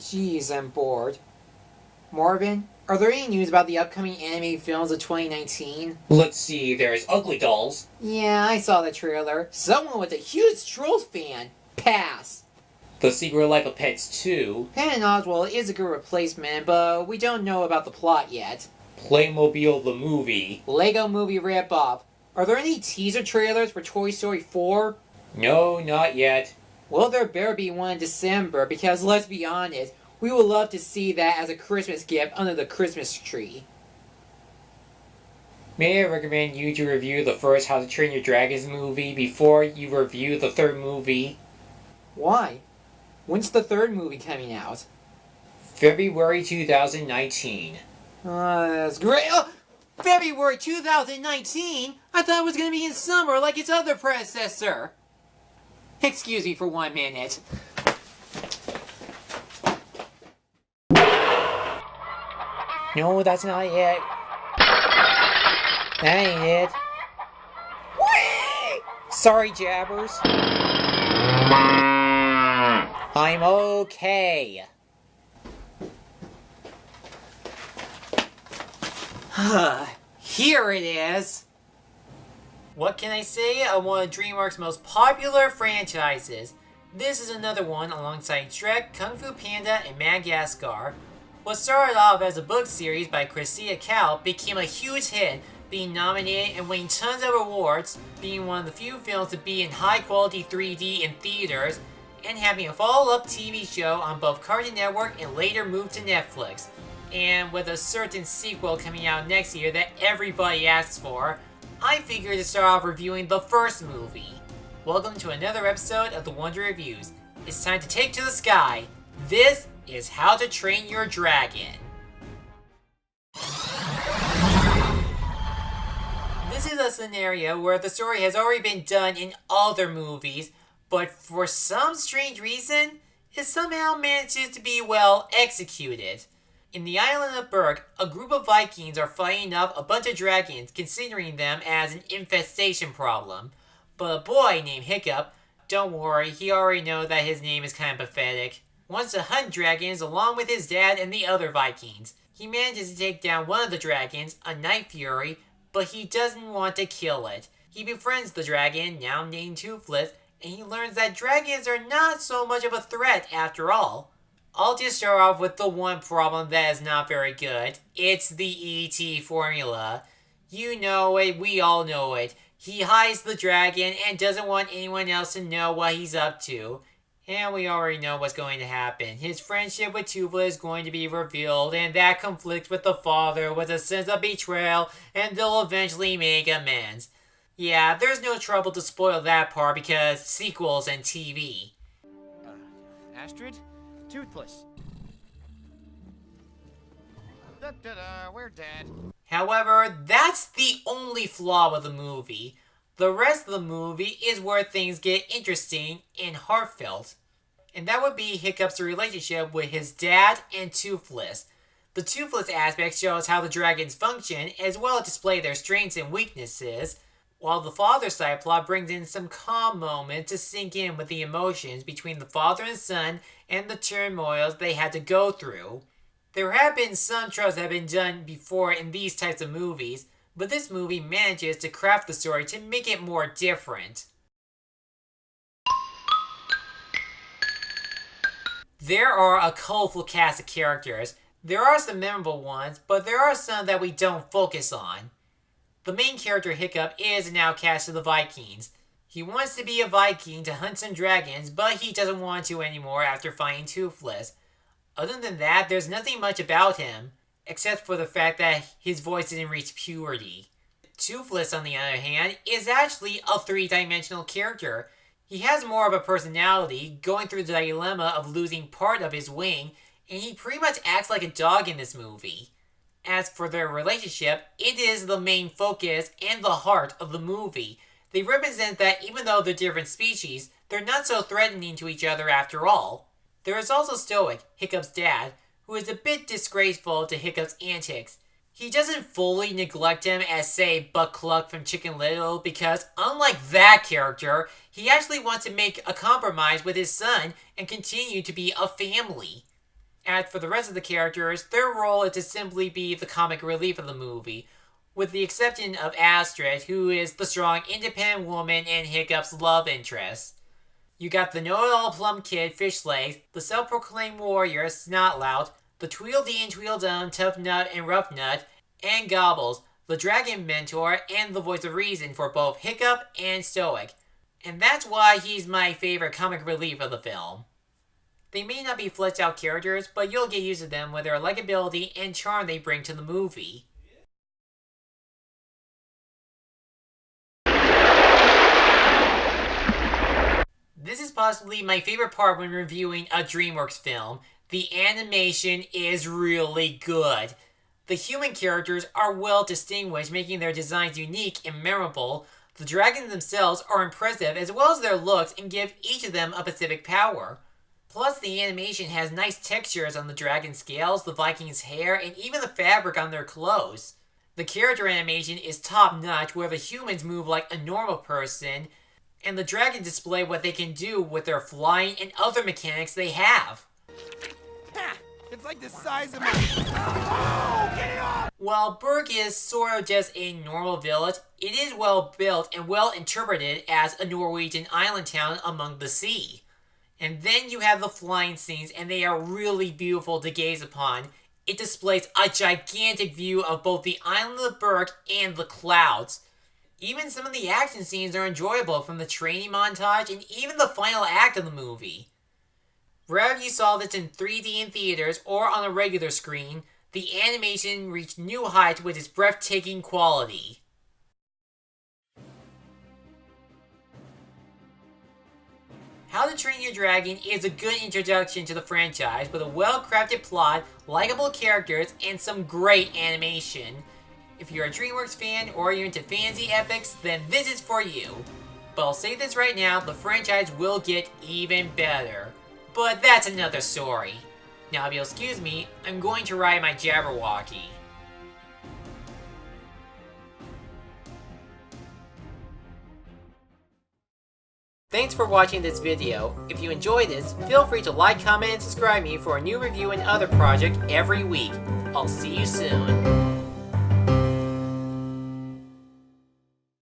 Jeez, I'm bored. Marvin, are there any news about the upcoming animated films of 2019? Let's see, there's Ugly Dolls. Yeah, I saw the trailer. Someone was a huge Trolls fan. Pass. The Secret Life of Pets 2. Patton Oswalt is a good replacement, but we don't know about the plot yet. Playmobil the Movie. Lego Movie rip-off. Are there any teaser trailers for Toy Story 4? No, not yet. Well, there better be one in December, because let's be honest, we would love to see that as a Christmas gift under the Christmas tree. May I recommend you to review the first How to Train Your Dragons movie before you review the third movie? Why? When's the third movie coming out? February 2019. That's great. Oh, February 2019? I thought it was going to be in summer like its other predecessor. Excuse me for 1 minute. No, that's not it. That ain't it. Whee! Sorry, Jabbers. I'm okay. Here it is. What can I say? One of DreamWorks' most popular franchises. This is another one alongside Shrek, Kung Fu Panda, and Madagascar. What started off as a book series by Cressida Cal became a huge hit, being nominated and winning tons of awards, being one of the few films to be in high-quality 3D in theaters, and having a follow-up TV show on both Cartoon Network and later moved to Netflix. And with a certain sequel coming out next year that everybody asks for, I figured to start off reviewing the first movie. Welcome to another episode of the Wonder Reviews. It's time to take to the sky. This is How to Train Your Dragon. This is a scenario where the story has already been done in other movies, but for some strange reason, it somehow manages to be well executed. In the island of Berg, a group of Vikings are fighting off a bunch of dragons, considering them as an infestation problem. But a boy named Hiccup, don't worry, he already knows that his name is kind of pathetic, wants to hunt dragons along with his dad and the other Vikings. He manages to take down one of the dragons, a Night Fury, but he doesn't want to kill it. He befriends the dragon, now named Toothless, and he learns that dragons are not so much of a threat after all. I'll just start off with the one problem that is not very good. It's the E.T. formula. You know it, we all know it. He hides the dragon and doesn't want anyone else to know what he's up to. And we already know what's going to happen. His friendship with Tuva is going to be revealed, and that conflicts with the father with a sense of betrayal, and they'll eventually make amends. Yeah, there's no trouble to spoil that part because sequels and TV. Astrid? Toothless. Da-da-da, we're dead. However, that's the only flaw with the movie. The rest of the movie is where things get interesting and heartfelt. And that would be Hiccup's relationship with his dad and Toothless. The Toothless aspect shows how the dragons function, as well as display their strengths and weaknesses, while the father side plot brings in some calm moments to sink in with the emotions between the father and son and the turmoils they had to go through. There have been some tropes that have been done before in these types of movies, but this movie manages to craft the story to make it more different. There are a colorful cast of characters. There are some memorable ones, but there are some that we don't focus on. The main character Hiccup is an outcast of the Vikings. He wants to be a Viking to hunt some dragons, but he doesn't want to anymore after finding Toothless. Other than that, there's nothing much about him, except for the fact that his voice didn't reach puberty. Toothless, on the other hand, is actually a three-dimensional character. He has more of a personality, going through the dilemma of losing part of his wing, and he pretty much acts like a dog in this movie. As for their relationship, it is the main focus and the heart of the movie. They represent that even though they're different species, they're not so threatening to each other after all. There is also Stoic, Hiccup's dad, who is a bit disgraceful to Hiccup's antics. He doesn't fully neglect him as, say, Buck Cluck from Chicken Little, because unlike that character, he actually wants to make a compromise with his son and continue to be a family. As for the rest of the characters, their role is to simply be the comic relief of the movie, with the exception of Astrid, who is the strong, independent woman and Hiccup's love interest. You got the know-it-all plum kid, Fishlegs, the self-proclaimed warrior, Snotlout, the Tweedledee and Tweedledum, Tough Nut and Rough Nut, and Gobbles, the dragon mentor and the voice of reason for both Hiccup and Stoic. And that's why he's my favorite comic relief of the film. They may not be fleshed out characters, but you'll get used to them with their likability and charm they bring to the movie. This is possibly my favorite part when reviewing a DreamWorks film. The animation is really good. The human characters are well distinguished, making their designs unique and memorable. The dragons themselves are impressive, as well as their looks, and give each of them a specific power. Plus, the animation has nice textures on the dragon scales, the Vikings' hair, and even the fabric on their clothes. The character animation is top-notch, where the humans move like a normal person, and the dragons display what they can do with their flying and other mechanics they have. It's like the size of my... Oh, get it off! While Berg is sort of just a normal village, it is well built and well interpreted as a Norwegian island town among the sea. And then you have the flying scenes, and they are really beautiful to gaze upon. It displays a gigantic view of both the island of Berg and the clouds. Even some of the action scenes are enjoyable, from the training montage and even the final act of the movie. Wherever you saw this in 3D in theaters or on a regular screen, the animation reached new heights with its breathtaking quality. How to Train Your Dragon is a good introduction to the franchise with a well-crafted plot, likable characters, and some great animation. If you're a DreamWorks fan or you're into fantasy epics, then this is for you. But I'll say this right now, the franchise will get even better. But that's another story. Now if you'll excuse me, I'm going to ride my Jabberwocky. Thanks for watching this video. If you enjoyed this, feel free to like, comment, and subscribe me for a new review and other project every week. I'll see you soon.